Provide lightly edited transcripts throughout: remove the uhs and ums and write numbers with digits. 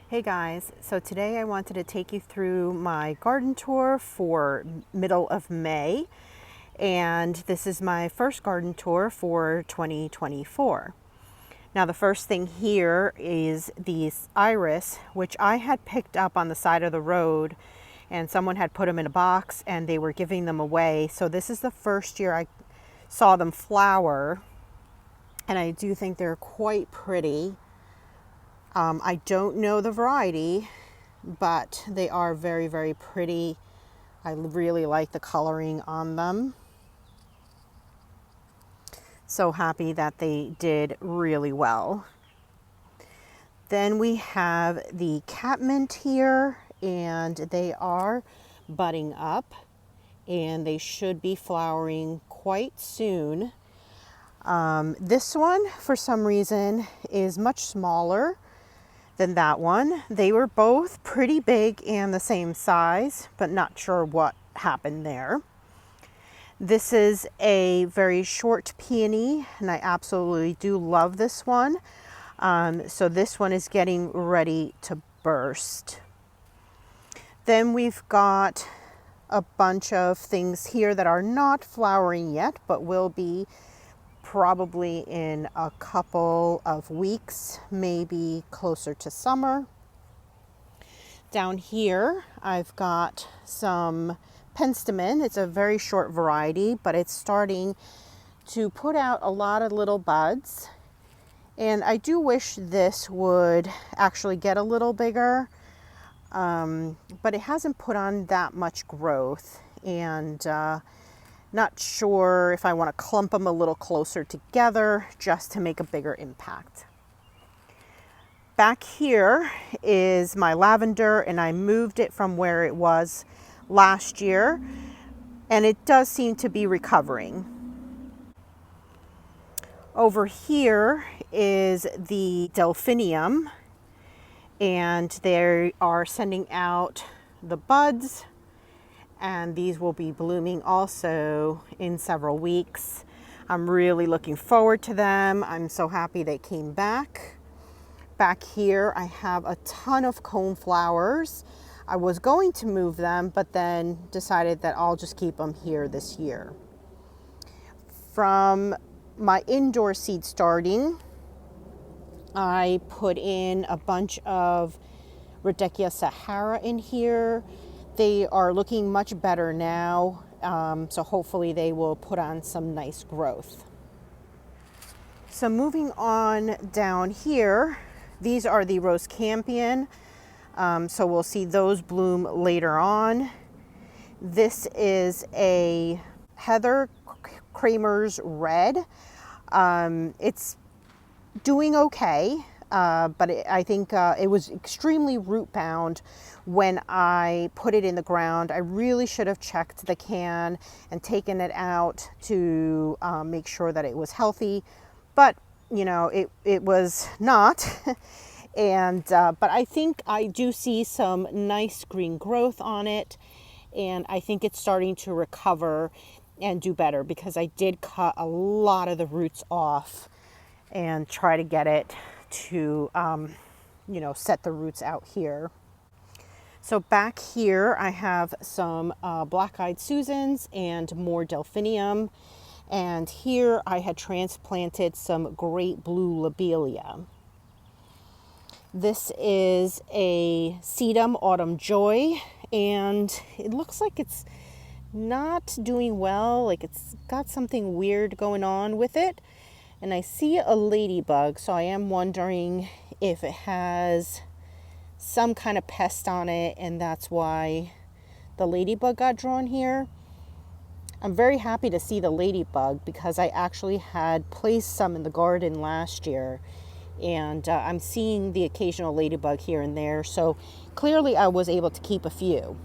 Hey guys, so today I wanted to take you through my garden tour for middle of May, and this is my first garden tour for 2024. Now the first thing here is these iris, which I had picked up on the side of the road, and someone had put them in a box and they were giving them away. So this is the first year I saw them flower, and I do think they're quite pretty. I don't know the variety, but they are very, very pretty. I really like the coloring on them. So happy that they did really well. Then we have the catmint here, and they are budding up, and they should be flowering quite soon. This one, for some reason, is much smaller than that one. They were both pretty big and the same size, but not sure what happened there. This is a very short peony, and I absolutely do love this one. So this one is getting ready to burst. Then we've got a bunch of things here that are not flowering yet, but will be probably in a couple of weeks, maybe closer to summer. Down here, I've got some penstemon. It's a very short variety, but it's starting to put out a lot of little buds. And I do wish this would actually get a little bigger, but it hasn't put on that much growth. And not sure if I want to clump them a little closer together just to make a bigger impact. Back here is my lavender, and I moved it from where it was last year, and it does seem to be recovering. Over here is the delphinium, and they are sending out the buds, and these will be blooming also in several weeks. I'm really looking forward to them. I'm so happy they came back. Back here, I have a ton of cone flowers. I was going to move them, but then decided that I'll just keep them here this year. From my indoor seed starting, I put in a bunch of Rudbeckia Sahara in here. They are looking much better now, so hopefully they will put on some nice growth. So moving on down here, these are the rose campion, so we'll see those bloom later on. This is a Heather Kramer's red. It's doing okay, but I think it was extremely root bound when I put it in the ground. I really should have checked the can and taken it out to make sure that it was healthy, but you know, it was not. And but I think I do see some nice green growth on it, and I think it's starting to recover and do better, because I did cut a lot of the roots off and try to get it to you know, set the roots out here. So back here I have some black-eyed Susans and more delphinium, and here I had transplanted some great blue lobelia. This is a sedum autumn joy, and it looks like it's not doing well, like it's got something weird going on with it. And I see a ladybug, so I am wondering if it has some kind of pest on it, and that's why the ladybug got drawn here. I'm very happy to see the ladybug, because I actually had placed some in the garden last year, and I'm seeing the occasional ladybug here and there, so clearly I was able to keep a few.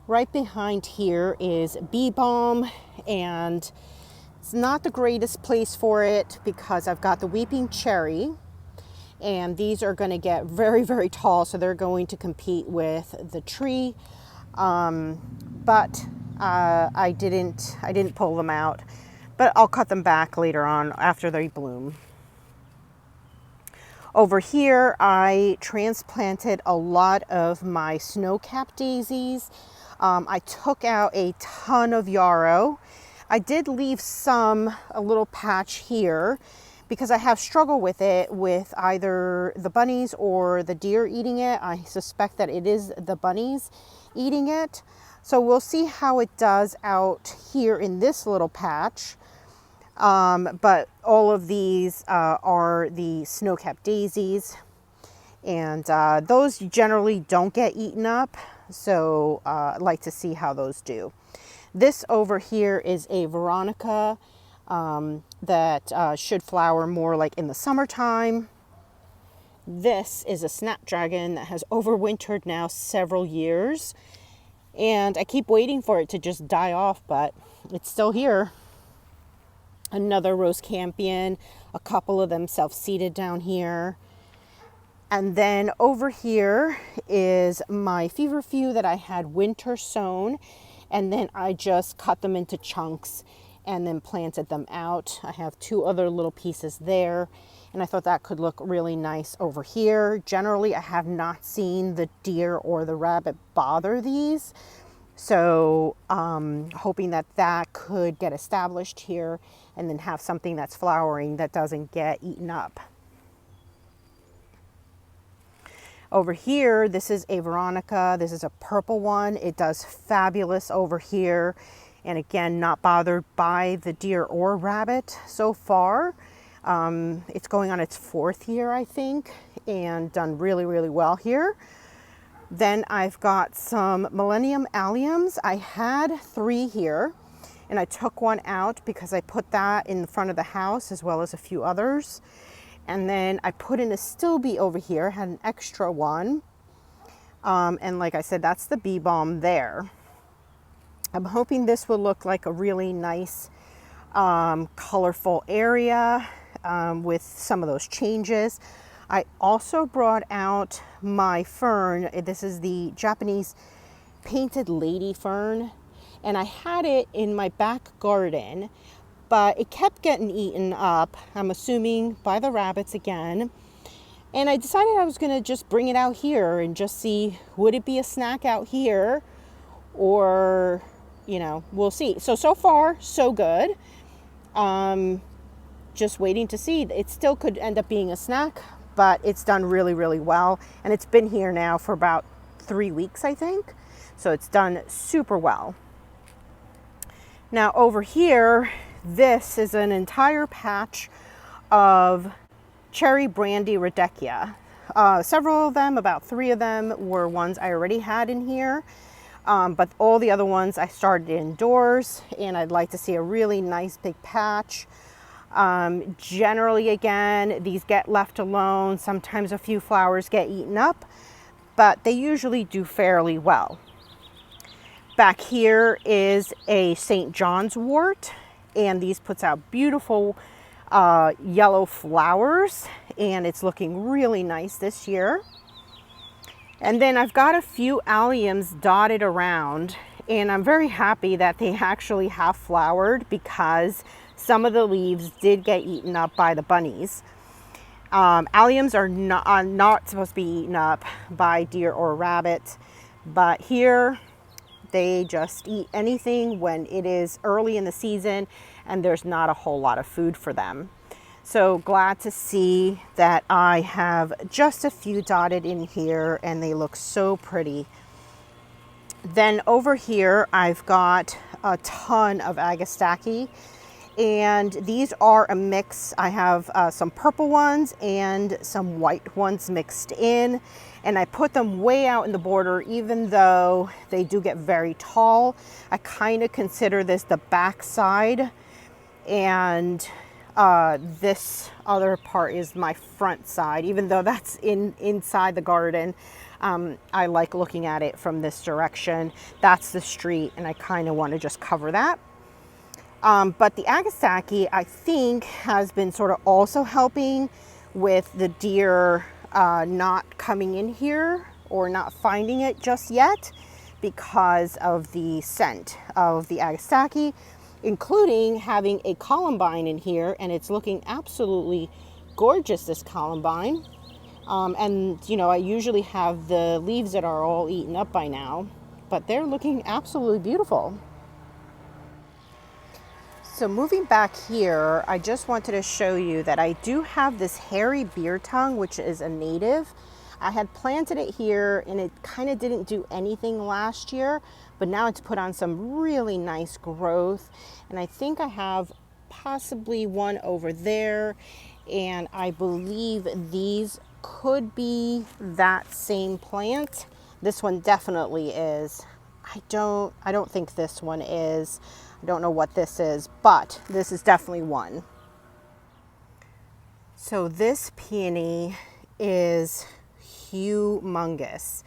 Right behind here is bee balm, and it's not the greatest place for it because I've got the weeping cherry, and these are going to get very, very tall, so they're going to compete with the tree. But I didn't pull them out, but I'll cut them back later on after they bloom. Over here, I transplanted a lot of my snow-capped daisies. I took out a ton of yarrow. I did leave a little patch here because I have struggled with it with either the bunnies or the deer eating it. I suspect that it is the bunnies eating it. So we'll see how it does out here in this little patch. But all of these are the snow-capped daisies, and those generally don't get eaten up. So I'd like to see how those do. This over here is a Veronica that should flower more like in the summertime. This is a snapdragon that has overwintered now several years. And I keep waiting for it to just die off, but it's still here. Another rose campion, a couple of them self-seeded down here. And then over here is my feverfew that I had winter sown. And then I just cut them into chunks and then planted them out. I have 2 other little pieces there. And I thought that could look really nice over here. Generally, I have not seen the deer or the rabbit bother these. So hoping that that could get established here and then have something that's flowering that doesn't get eaten up. Over here, this is a Veronica. This is a purple one. It does fabulous over here. And again, not bothered by the deer or rabbit so far. It's going on its 4th year, I think, and done really, really well here. Then I've got some Millennium Alliums. I had 3 here, and I took one out because I put that in the front of the house as well as a few others. And then I put in a Stilby over here, had an extra one. And like I said, that's the bee balm there. I'm hoping this will look like a really nice, colorful area with some of those changes. I also brought out my fern. This is the Japanese painted lady fern. And I had it in my back garden, but it kept getting eaten up, I'm assuming by the rabbits again. And I decided I was gonna just bring it out here and just see, would it be a snack out here? Or, you know, we'll see. So far, so good. Just waiting to see. It still could end up being a snack, but it's done really, really well. And it's been here now for about 3 weeks, I think. So it's done super well. Now over here, this is an entire patch of cherry brandy rhododendron. Several of them, about 3 of them, were ones I already had in here. But all the other ones I started indoors, and I'd like to see a really nice big patch. Generally, again, these get left alone. Sometimes a few flowers get eaten up, but they usually do fairly well. Back here is a St. John's wort, and these puts out beautiful yellow flowers, and it's looking really nice this year. And then I've got a few alliums dotted around, and I'm very happy that they actually have flowered because some of the leaves did get eaten up by the bunnies. Alliums are not supposed to be eaten up by deer or rabbit, but here they just eat anything when it is early in the season and there's not a whole lot of food for them. So glad to see that I have just a few dotted in here, and they look so pretty. Then over here, I've got a ton of Agastache, and these are a mix. I have some purple ones and some white ones mixed in, and I put them way out in the border, even though they do get very tall. I kind of consider this the back side, and this other part is my front side, even though that's inside the garden. I like looking at it from this direction. That's the street, and I kind of want to just cover that. But the Agastache, I think, has been sort of also helping with the deer not coming in here or not finding it just yet because of the scent of the Agastache, including having a columbine in here, and it's looking absolutely gorgeous, this columbine. And you know, I usually have the leaves that are all eaten up by now, but they're looking absolutely beautiful. So moving back here, I just wanted to show you that I do have this hairy beer tongue, which is a native. I had planted it here and it kind of didn't do anything last year, but now it's put on some really nice growth. And I think I have possibly one over there. And I believe these could be that same plant. This one definitely is. I don't think this one is. I don't know what this is, but this is definitely one. So this peony is humongous.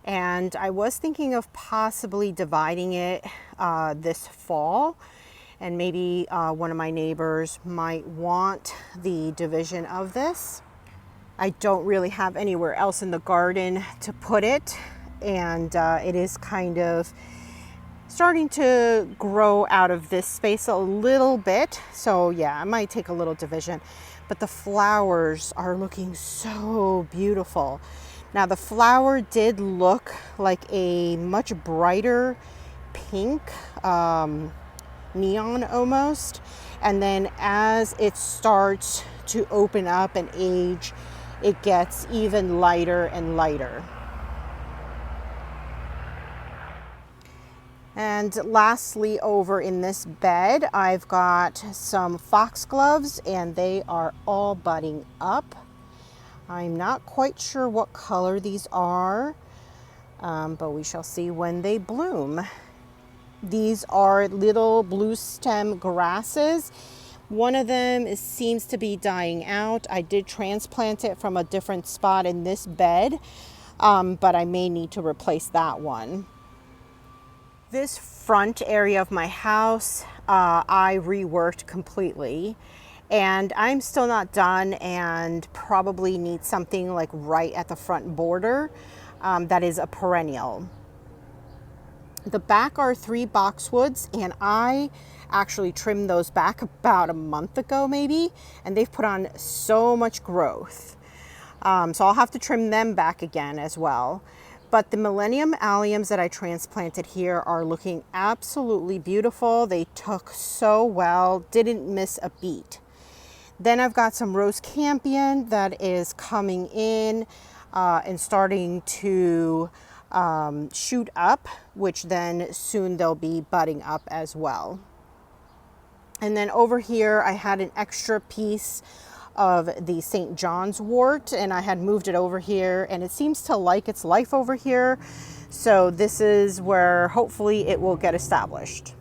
And I was thinking of possibly dividing it this fall. And maybe one of my neighbors might want the division of this. I don't really have anywhere else in the garden to put it. And it is kind of starting to grow out of this space a little bit. So yeah, I might take a little division, but the flowers are looking so beautiful. Now the flower did look like a much brighter pink, neon almost. And then as it starts to open up and age, it gets even lighter and lighter. And lastly, over in this bed, I've got some foxgloves and they are all budding up. I'm not quite sure what color these are, but we shall see when they bloom. These are little blue stem grasses. One of them seems to be dying out. I did transplant it from a different spot in this bed, but I may need to replace that one. This front area of my house, I reworked completely, and I'm still not done and probably need something like right at the front border that is a perennial. The back are 3 boxwoods, and I actually trimmed those back about a month ago maybe, and they've put on so much growth. So I'll have to trim them back again as well. But the Millennium Alliums that I transplanted here are looking absolutely beautiful. They took so well, didn't miss a beat. Then I've got some Rose Campion that is coming in and starting to shoot up, which then soon they'll be budding up as well. And then over here I had an extra piece of the St. John's wort, and I had moved it over here, and it seems to like its life over here. So this is where hopefully it will get established.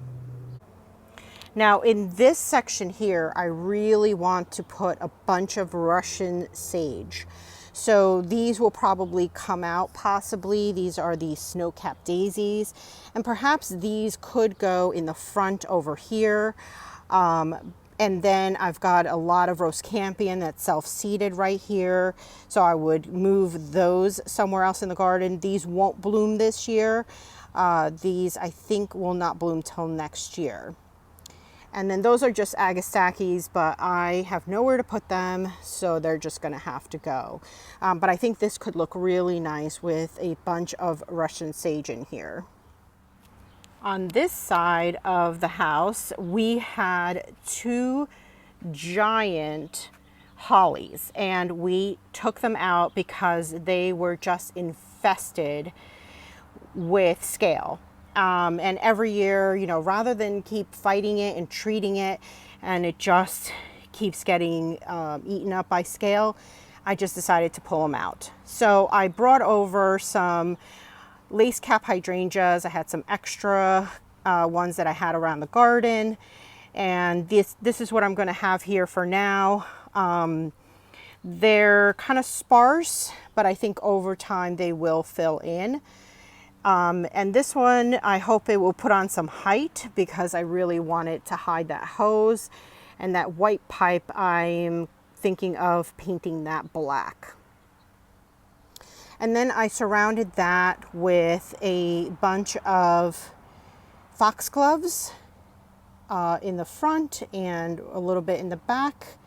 Now in this section here, I really want to put a bunch of Russian sage. So these will probably come out possibly. These are the snow-capped daisies, and perhaps these could go in the front over here. And then I've got a lot of Rose Campion that's self-seeded right here. So I would move those somewhere else in the garden. These won't bloom this year. These I think will not bloom till next year. And then those are just Agastaches, but I have nowhere to put them, so they're just gonna have to go. But I think this could look really nice with a bunch of Russian sage in here. On this side of the house, we had 2 giant hollies, and we took them out because they were just infested with scale. And every year, you know, rather than keep fighting it and treating it, and it just keeps getting eaten up by scale, I just decided to pull them out. So I brought over some lace cap hydrangeas. I had some extra ones that I had around the garden, and this is what I'm going to have here for now. They're kind of sparse, but I think over time they will fill in. And this one, I hope it will put on some height because I really want it to hide that hose, and that white pipe, I'm thinking of painting that black. And then I surrounded that with a bunch of foxgloves in the front and a little bit in the back.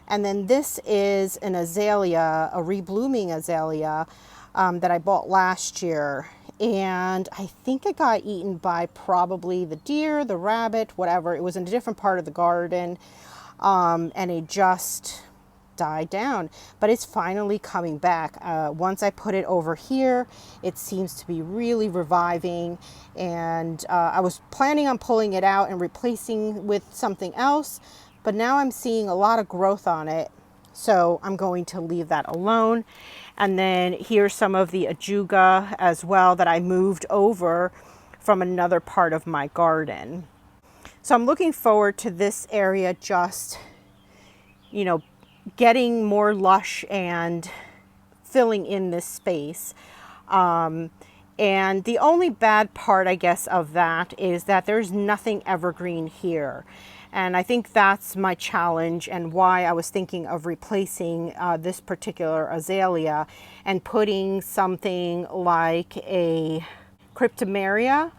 And then this is an azalea, a reblooming azalea that I bought last year. And I think it got eaten by probably the deer, the rabbit, whatever. It was in a different part of the garden. And it just died down, but it's finally coming back. Once I put it over here, it seems to be really reviving, and I was planning on pulling it out and replacing with something else, but now I'm seeing a lot of growth on it, so I'm going to leave that alone. And then here's some of the ajuga as well that I moved over from another part of my garden. So I'm looking forward to this area just, you know, getting more lush and filling in this space. And the only bad part, I guess, of that is that there's nothing evergreen here. And I think that's my challenge and why I was thinking of replacing this particular azalea and putting something like a cryptomeria.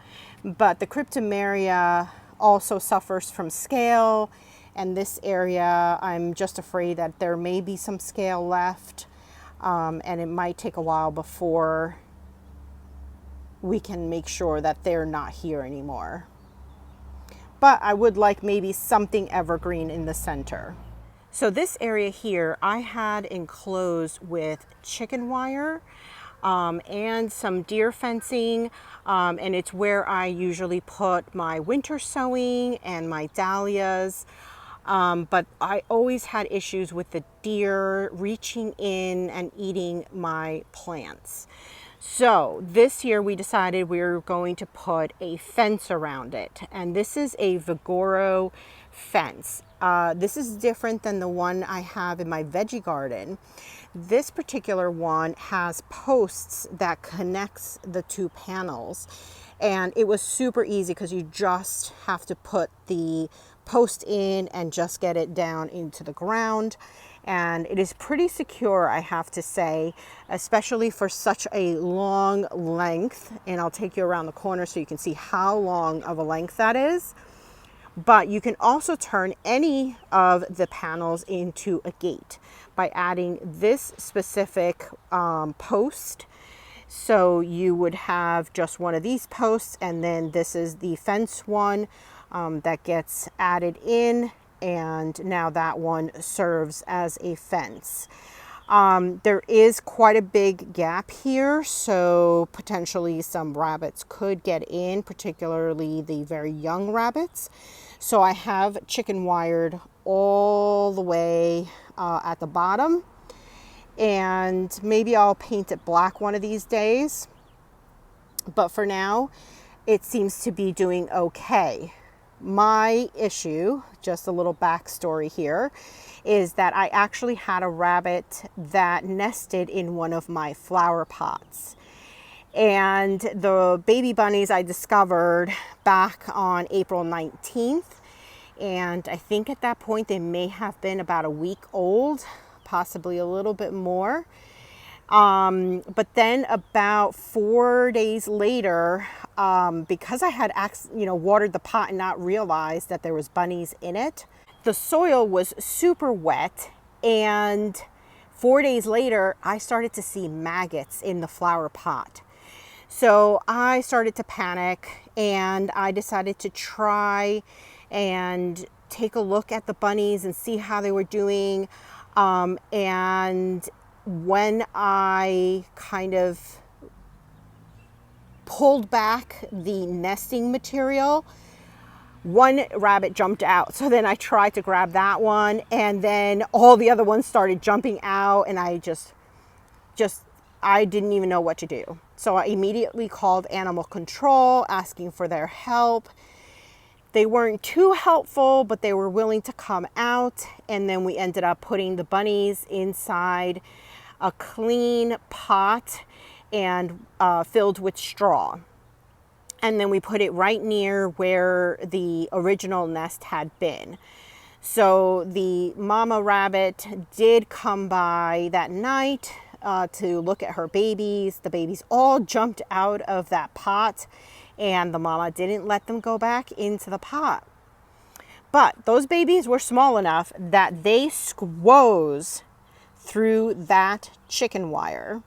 But the cryptomeria also suffers from scale. And this area, I'm just afraid that there may be some scale left, and it might take a while before we can make sure that they're not here anymore. But I would like maybe something evergreen in the center. So this area here, I had enclosed with chicken wire and some deer fencing, and it's where I usually put my winter sowing and my dahlias. But I always had issues with the deer reaching in and eating my plants. So this year we decided we were going to put a fence around it. And this is a Vego fence. This is different than the one I have in my veggie garden. This particular one has posts that connects the two panels. And it was super easy because you just have to put the post in and just get it down into the ground. And it is pretty secure, I have to say, especially for such a long length. And I'll take you around the corner so you can see how long of a length that is. But you can also turn any of the panels into a gate by adding this specific post. So you would have just one of these posts, and then this is the fence one that gets added in, and now that one serves as a fence. There is quite a big gap here, so potentially some rabbits could get in, particularly the very young rabbits. So I have chicken wired all the way at the bottom. And maybe I'll paint it black one of these days. But for now, it seems to be doing okay. My issue, just a little backstory here, is that I actually had a rabbit that nested in one of my flower pots. And the baby bunnies I discovered back on April 19th. And I think at that point they may have been about a week old, possibly a little bit more. But then about 4 days later, because I had watered the pot and not realized that there was bunnies in it, the soil was super wet, and 4 days later I started to see maggots in the flower pot. So I started to panic, and I decided to try and take a look at the bunnies and see how they were doing. And when I kind of pulled back the nesting material, one rabbit jumped out. So then I tried to grab that one, and then all the other ones started jumping out, and I I didn't even know what to do. So I immediately called animal control, asking for their help. They weren't too helpful, but they were willing to come out. And then we ended up putting the bunnies inside a clean pot and filled with straw. And then we put it right near where the original nest had been. So the mama rabbit did come by that night to look at her babies. The babies all jumped out of that pot, and the mama didn't let them go back into the pot. But those babies were small enough that they squoze through that chicken wire.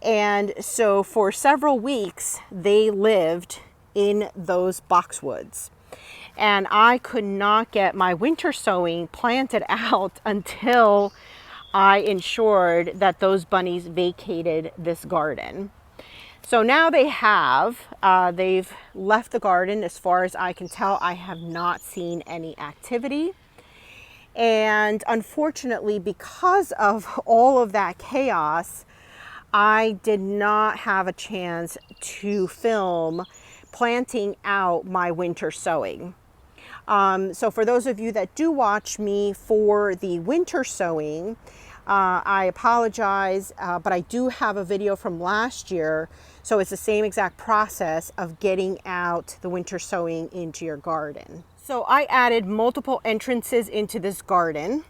And so for several weeks, they lived in those boxwoods. And I could not get my winter sowing planted out until I ensured that those bunnies vacated this garden. So now they have, they've left the garden. As far as I can tell, I have not seen any activity. And unfortunately, because of all of that chaos, I did not have a chance to film planting out my winter sowing. So for those of you that do watch me for the winter sowing, I apologize, but I do have a video from last year. So it's the same exact process of getting out the winter sowing into your garden. So I added multiple entrances into this garden.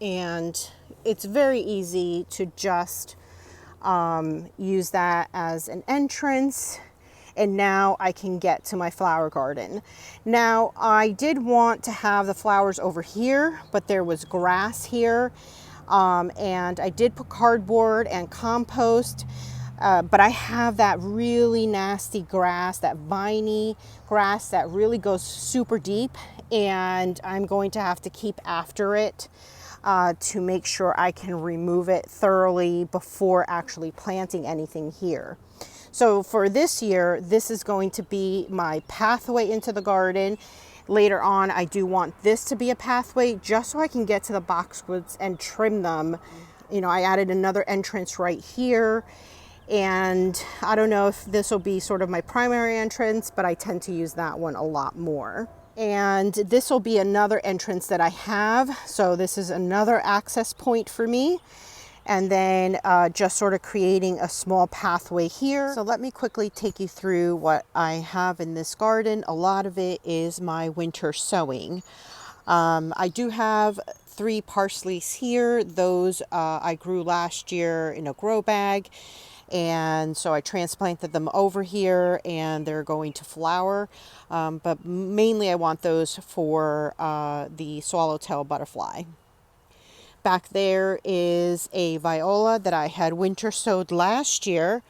And it's very easy to just use that as an entrance. And now I can get to my flower garden. Now, I did want to have the flowers over here, but there was grass here. And I did put cardboard and compost, but I have that really nasty grass, that viney grass that really goes super deep. And I'm going to have to keep after it to make sure I can remove it thoroughly before actually planting anything here. So for this year, this is going to be my pathway into the garden. Later on, I do want this to be a pathway just so I can get to the boxwoods and trim them. You know, I added another entrance right here. And I don't know if this will be sort of my primary entrance, but I tend to use that one a lot more. And this will be another entrance that I have. So this is another access point for me. And then just sort of creating a small pathway here. So let me quickly take you through what I have in this garden. A lot of it is my winter sowing. I do have 3 parsleys here. Those I grew last year in a grow bag. And so I transplanted them over here and they're going to flower. But mainly I want those for the swallowtail butterfly. Back there is a viola that I had winter sowed last year,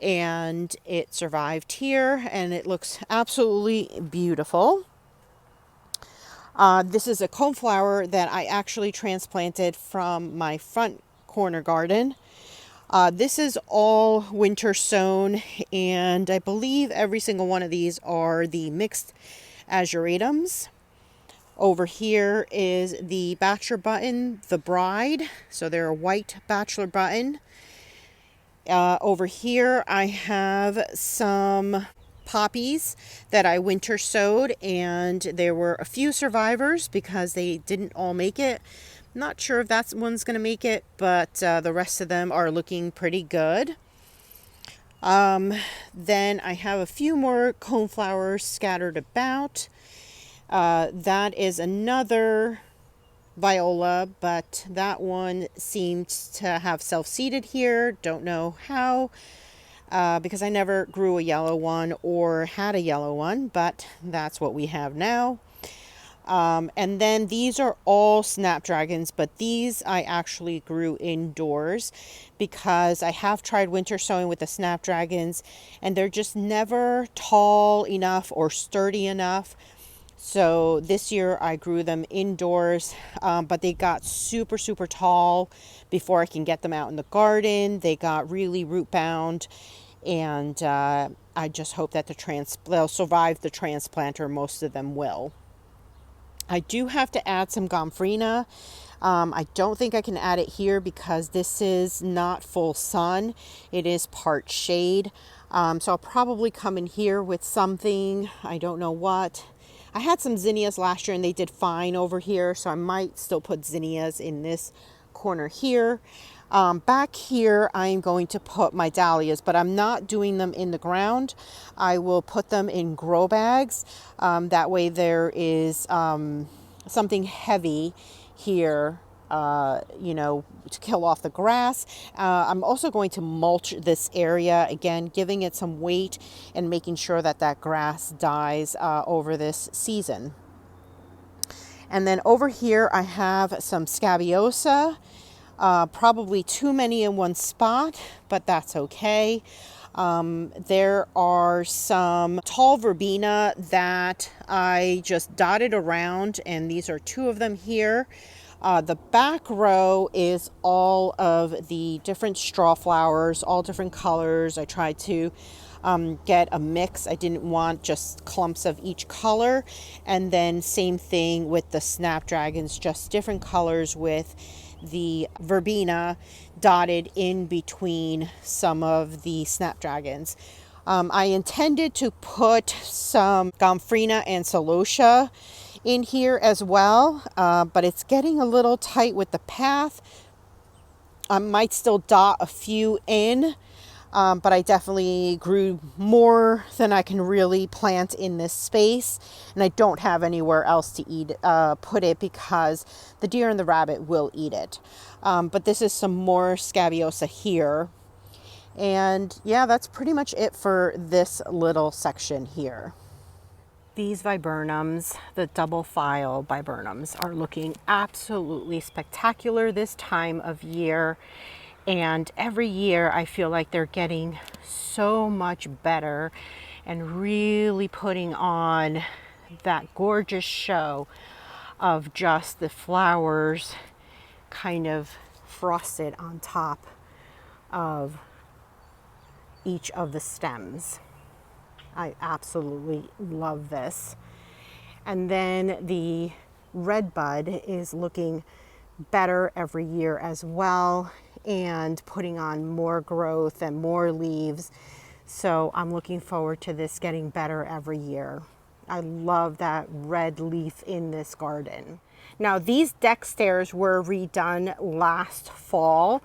and it survived here and it looks absolutely beautiful. This is a coneflower that I actually transplanted from my front corner garden. This is all winter sown, and I believe every single one of these are the mixed azuretums. Over here is the bachelor button, the bride. So they're a white bachelor button. Over here I have some poppies that I winter sowed, and there were a few survivors because they didn't all make it. Not sure if that one's going to make it, but the rest of them are looking pretty good. Then I have a few more coneflowers scattered about. That is another viola, but that one seems to have self-seeded here. Don't know how, because I never grew a yellow one or had a yellow one, but that's what we have now. And then these are all snapdragons, but these I actually grew indoors because I have tried winter sowing with the snapdragons and they're just never tall enough or sturdy enough. So this year I grew them indoors, but they got super, super tall before I can get them out in the garden. They got really root bound, and I just hope that they'll survive the transplant, or most of them will. I do have to add some gomphrena. I don't think I can add it here because this is not full sun. It is part shade. So I'll probably come in here with something. I don't know what. I had some zinnias last year and they did fine over here, so I might still put zinnias in this corner here. Back here, I'm going to put my dahlias, but I'm not doing them in the ground. I will put them in grow bags. That way there is something heavy here you know, to kill off the grass. I'm also going to mulch this area, again, giving it some weight and making sure that that grass dies over this season. And then over here I have some scabiosa, probably too many in one spot, but that's okay. There are some tall verbena that I just dotted around, and these are two of them here. The back row is all of the different straw flowers, all different colors. I tried to get a mix. I didn't want just clumps of each color. And then same thing with the snapdragons, just different colors with the verbena dotted in between some of the snapdragons. I intended to put some gomphrena and celosia in here as well, but it's getting a little tight with the path. I might still dot a few in, but I definitely grew more than I can really plant in this space, and I don't have anywhere else to put it because the deer and the rabbit will eat it. But this is some more scabiosa here. And yeah, that's pretty much it for this little section here. These viburnums, the double file viburnums, are looking absolutely spectacular this time of year. And every year I feel like they're getting so much better and really putting on that gorgeous show of just the flowers kind of frosted on top of each of the stems. I absolutely love this. And then the red bud is looking better every year as well, and putting on more growth and more leaves. So I'm looking forward to this getting better every year. I love that red leaf in this garden. Now, these deck stairs were redone last fall,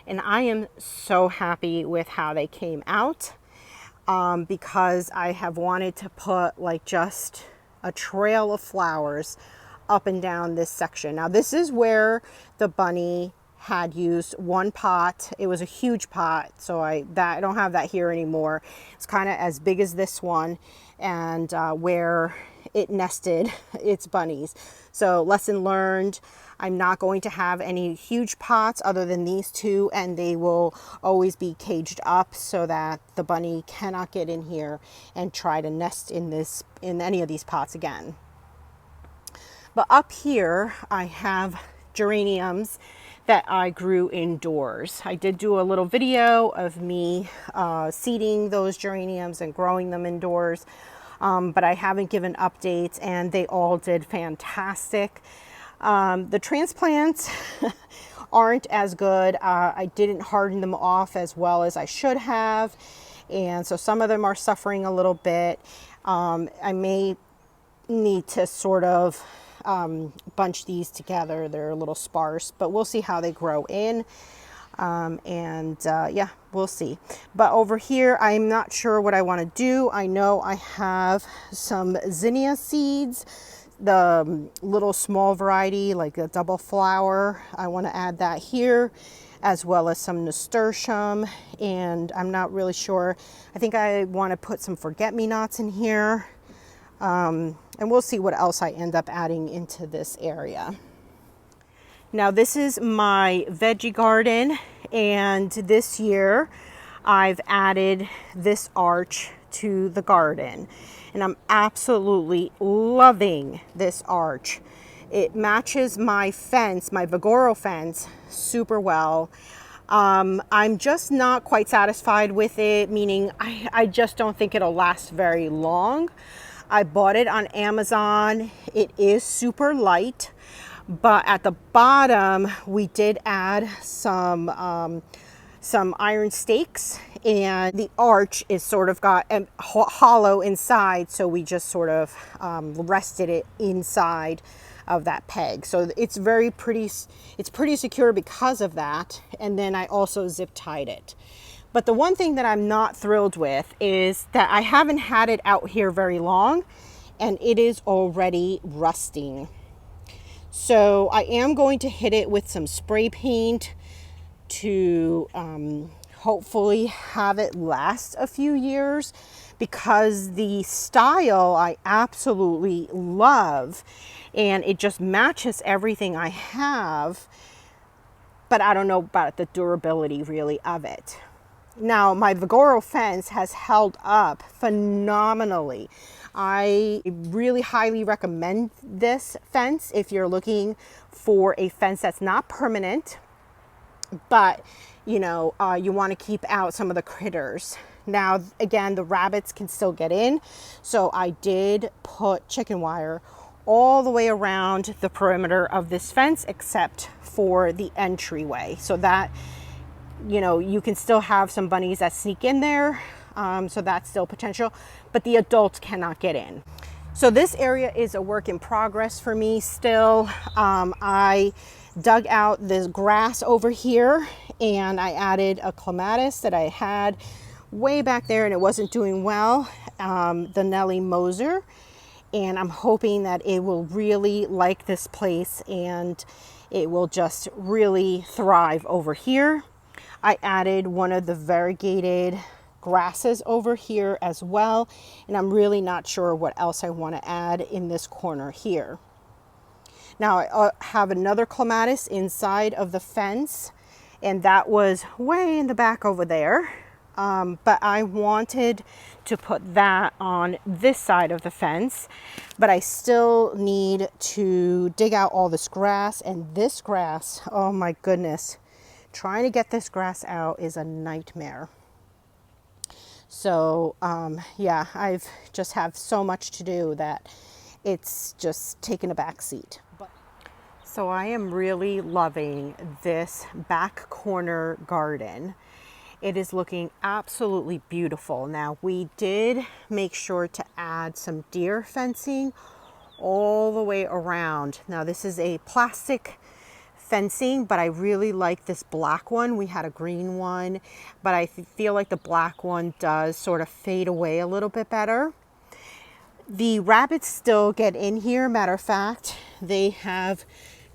and I am so happy with how they came out, because I have wanted to put like just a trail of flowers up and down this section. Now, this is where the bunny had used one pot. It was a huge pot, so I don't have that here anymore. It's kind of as big as this one, and where it nested its bunnies. So lesson learned, I'm not going to have any huge pots other than these two, and they will always be caged up so that the bunny cannot get in here and try to nest in any of these pots again. But up here I have geraniums that I grew indoors. I did do a little video of me seeding those geraniums and growing them indoors, but I haven't given updates, and they all did fantastic. The transplants aren't as good. I didn't harden them off as well as I should have, and so some of them are suffering a little bit. I may need to sort of bunch these together. They're a little sparse, but we'll see how they grow in. Yeah, we'll see. But over here, I'm not sure what I want to do. I know I have some zinnia seeds, the little small variety, like a double flower. I want to add that here, as well as some nasturtium, and I'm not really sure. I think I want to put some forget-me-nots in here. And we'll see what else I end up adding into this area. Now, this is my veggie garden, and this year I've added this arch to the garden, and I'm absolutely loving this arch. It matches my fence, my Vego fence, super well. I'm just not quite satisfied with it, meaning I just don't think it'll last very long. I bought it on Amazon. It is super light, but at the bottom we did add some iron stakes, and the arch is sort of got hollow inside, so we just sort of rested it inside of that peg. So it's pretty secure because of that. And then I also zip tied it. But the one thing that I'm not thrilled with is that I haven't had it out here very long, and it is already rusting. So I am going to hit it with some spray paint to hopefully have it last a few years, because the style I absolutely love and it just matches everything I have, but I don't know about the durability really of it. Now, my Vego fence has held up phenomenally. I really highly recommend this fence if you're looking for a fence that's not permanent, but you know, you want to keep out some of the critters. Now, again, the rabbits can still get in, so I did put chicken wire all the way around the perimeter of this fence except for the entryway, so that, you know, you can still have some bunnies that sneak in there, so that's still potential, but the adults cannot get in. So this area is a work in progress for me still. I dug out this grass over here and I added a clematis that I had way back there and it wasn't doing well, the Nellie Moser, and I'm hoping that it will really like this place and it will just really thrive over here. I added one of the variegated grasses over here as well, and I'm really not sure what else I want to add in this corner here. Now I have another clematis inside of the fence, and that was way in the back over there, but I wanted to put that on this side of the fence, but I still need to dig out all this grass, and this grass, oh my goodness, trying to get this grass out is a nightmare. So yeah, I've just have so much to do that it's just taken a back seat. So I am really loving this back corner garden. It is looking absolutely beautiful. Now, we did make sure to add some deer fencing all the way around. Now, this is a plastic fencing, but I really like this black one. We had a green one, but I feel like the black one does sort of fade away a little bit better. The rabbits still get in here. Matter of fact, they have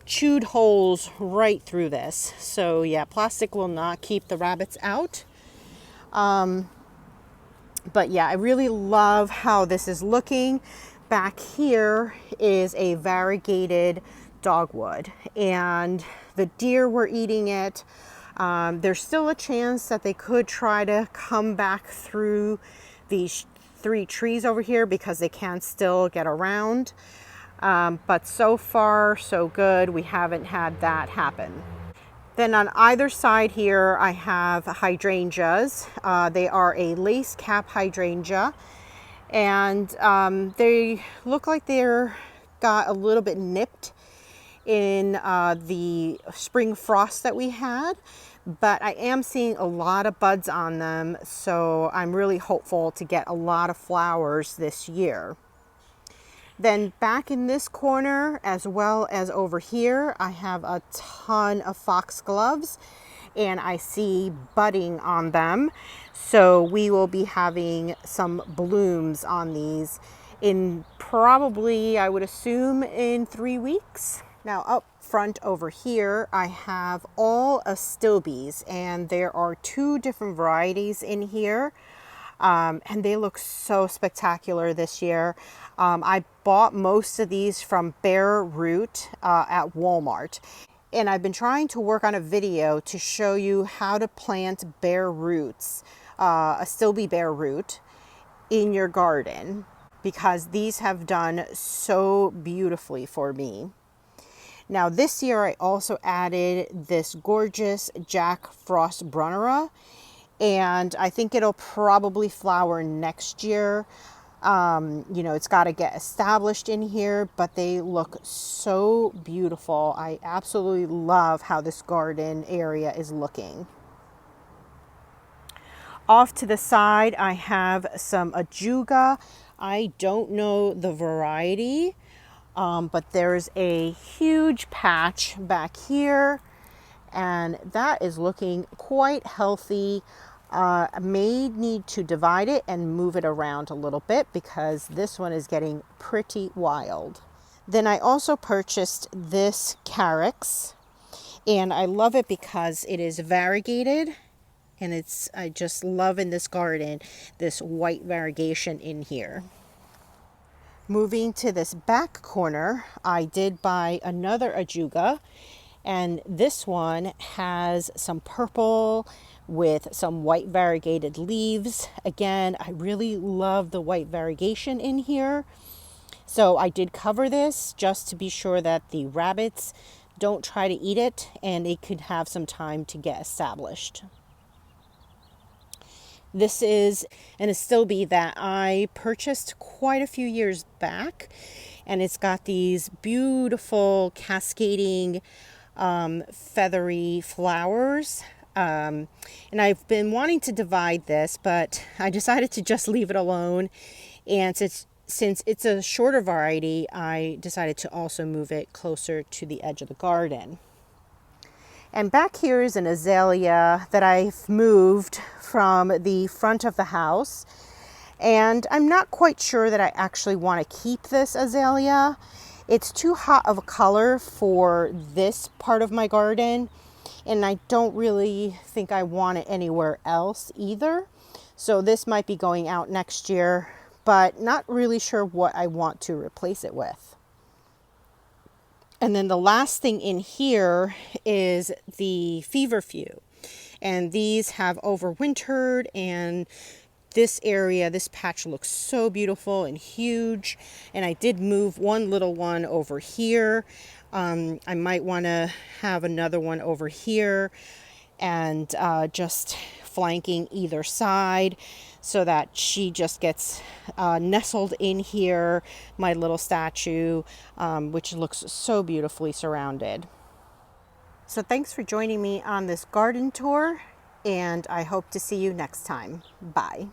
chewed holes right through this. So yeah, plastic will not keep the rabbits out. But yeah, I really love how this is looking. Back here is a variegated dogwood, and the deer were eating it. There's still a chance that they could try to come back through these 3 trees over here because they can still get around. But so far, so good. We haven't had that happen. Then on either side here, I have hydrangeas. They are a lace cap hydrangea, and they look like they're got a little bit nipped in the spring frost that we had, but I am seeing a lot of buds on them, so I'm really hopeful to get a lot of flowers this year. Then back in this corner, as well as over here, I have a ton of foxgloves, and I see budding on them. So we will be having some blooms on these in probably, I would assume, in 3 weeks. Now up front over here, I have all astilbes, and there are 2 different varieties in here. And they look so spectacular this year. I bought most of these from Bare Root at Walmart. And I've been trying to work on a video to show you how to plant bare roots, astilbe bare root, in your garden, because these have done so beautifully for me. Now this year I also added this gorgeous Jack Frost Brunnera, and I think it'll probably flower next year. You know, it's got to get established in here, but they look so beautiful. I absolutely love how this garden area is looking. Off to the side, I have some ajuga. I don't know the variety, but there's a huge patch back here, and that is looking quite healthy. May need to divide it and move it around a little bit because this one is getting pretty wild. Then I also purchased this carex, and I love it because it is variegated, and I just love in this garden this white variegation in here. Moving to this back corner, I did buy another ajuga, and this one has some purple with some white variegated leaves. Again, I really love the white variegation in here. So I did cover this just to be sure that the rabbits don't try to eat it and it could have some time to get established. This is an astilbe that I purchased quite a few years back, and it's got these beautiful cascading feathery flowers. And I've been wanting to divide this, but I decided to just leave it alone. And since it's a shorter variety, I decided to also move it closer to the edge of the garden. And back here is an azalea that I've moved from the front of the house. And I'm not quite sure that I actually want to keep this azalea. It's too hot of a color for this part of my garden, and I don't really think I want it anywhere else either. So this might be going out next year, but not really sure what I want to replace it with. And then the last thing in here is the feverfew. And these have overwintered, and this area, this patch looks so beautiful and huge. And I did move one little one over here. I might want to have another one over here and just flanking either side so that she just gets nestled in here, my little statue, which looks so beautifully surrounded. So thanks for joining me on this garden tour, and I hope to see you next time. Bye.